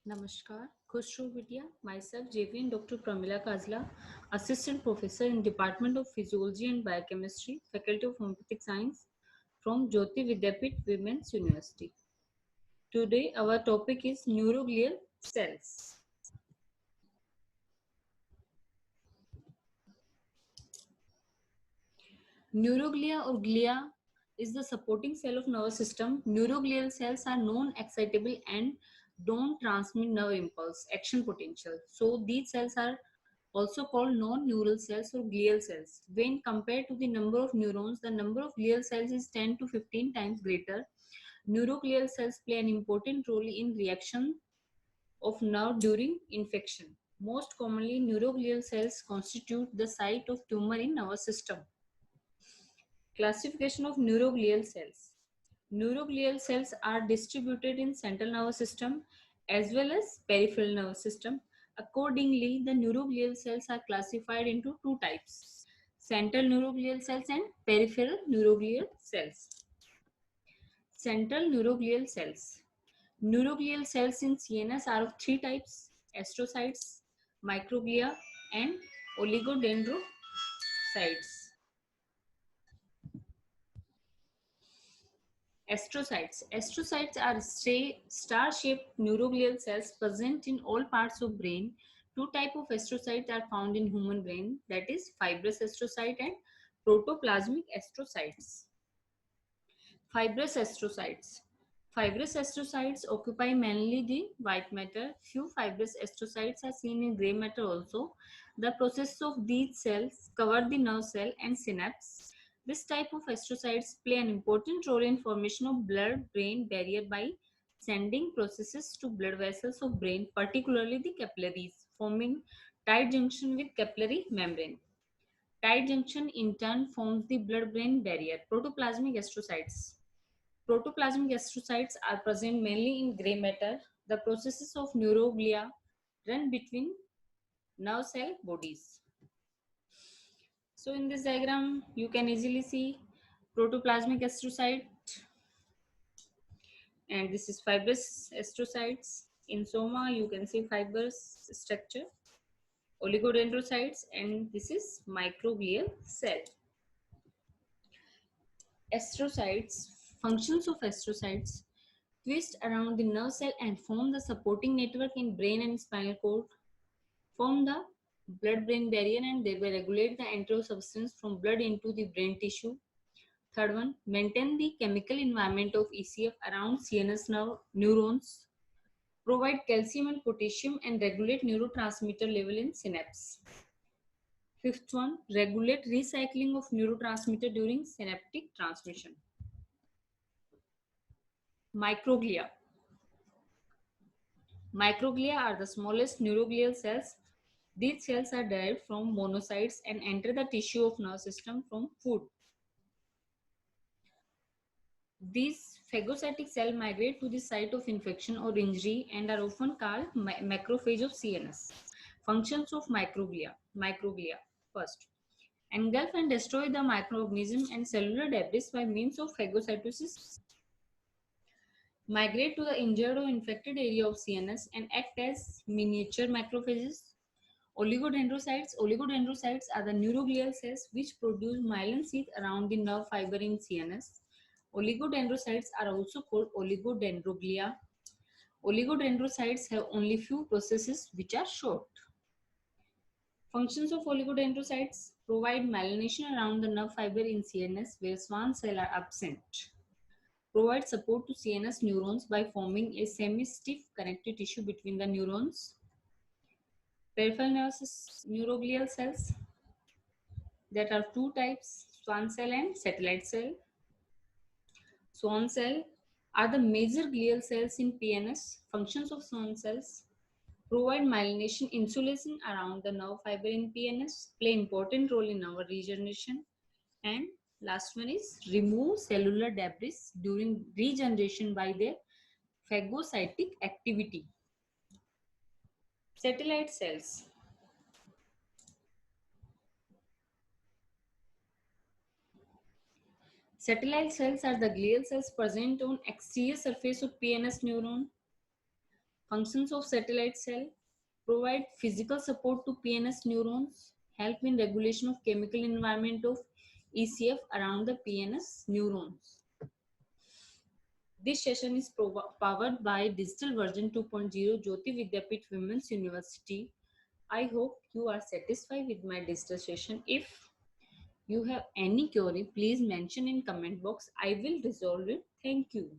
Namaskar, Khushru Vidya, myself JV and Dr. Pramila Kazla, Assistant Professor in Department of Physiology and Biochemistry, Faculty of Homeopathic Science from Jyoti Vidyapit Women's University. Today our topic is neuroglial cells. Neuroglia or glia is the supporting cell of nervous system. Neuroglial cells are non-excitable and don't transmit nerve impulse, action potential. So these cells are also called non-neural cells or glial cells. When compared to the number of neurons, the number of glial cells is 10 to 15 times greater. Neuroglial cells play an important role in reaction of nerve during infection. Most commonly, neuroglial cells constitute the site of tumor in nervous system. Classification of neuroglial cells. Neuroglial cells are distributed in central nervous system as well as peripheral nervous system. Accordingly, the neuroglial cells are classified into two types: central neuroglial cells and peripheral neuroglial cells. Central neuroglial cells. Neuroglial cells in CNS are of three types: astrocytes, microglia, and oligodendrocytes. Astrocytes. Astrocytes are star-shaped neuroglial cells present in all parts of brain. Two types of astrocytes are found in human brain, that is fibrous astrocyte and protoplasmic astrocytes. Fibrous astrocytes. Fibrous astrocytes occupy mainly the white matter. Few fibrous astrocytes are seen in gray matter also. The process of these cells cover the nerve cell and synapse. This type of astrocytes play an important role in formation of blood-brain barrier by sending processes to blood vessels of brain, particularly the capillaries, forming tight junction with capillary membrane. Tight junction in turn forms the blood-brain barrier. Protoplasmic astrocytes. Protoplasmic astrocytes are present mainly in gray matter. The processes of neuroglia run between nerve cell bodies. So in this diagram, you can easily see protoplasmic astrocyte, and this is fibrous astrocytes. In soma, you can see fibrous structure, oligodendrocytes, and this is microglial cell. Astrocytes, functions of astrocytes: twist around the nerve cell and form the supporting network in brain and spinal cord, form the blood-brain barrier and thereby regulate the entry of substance from blood into the brain tissue. Third one, maintain the chemical environment of ECF around CNS neurons, provide calcium and potassium and regulate neurotransmitter level in synapse. Fifth one, regulate recycling of neurotransmitter during synaptic transmission. Microglia. Microglia are the smallest neuroglial cells. These cells are derived from monocytes and enter the tissue of nerve system from food. These phagocytic cells migrate to the site of infection or injury and are often called macrophage of CNS. Functions of microglia. Microglia. First, engulf and destroy the microorganism and cellular debris by means of phagocytosis. Migrate to the injured or infected area of CNS and act as miniature macrophages. Oligodendrocytes. Oligodendrocytes are the neuroglial cells which produce myelin sheath around the nerve fiber in CNS. Oligodendrocytes are also called oligodendroglia. Oligodendrocytes have only few processes which are short. Functions of oligodendrocytes: provide myelination around the nerve fiber in CNS where Schwann cells are absent. Provide support to CNS neurons by forming a semi-stiff connective tissue between the neurons. Peripheral neuroglial cells, that are two types: Schwann cell and satellite cell. Schwann cell are the major glial cells in PNS. Functions of Schwann cells: provide myelination insulation around the nerve fiber in PNS, play important role in our regeneration, and last one is remove cellular debris during regeneration by their phagocytic activity. Satellite cells. Satellite cells are the glial cells present on exterior surface of PNS neuron. Functions of satellite cell: provide physical support to PNS neurons, help in regulation of chemical environment of ECF around the PNS neurons. This session is powered by Digital Version 2.0 Jyoti Vidyapeeth Women's University. I hope you are satisfied with my digital session. If you have any query, please mention in comment box. I will resolve it. Thank you.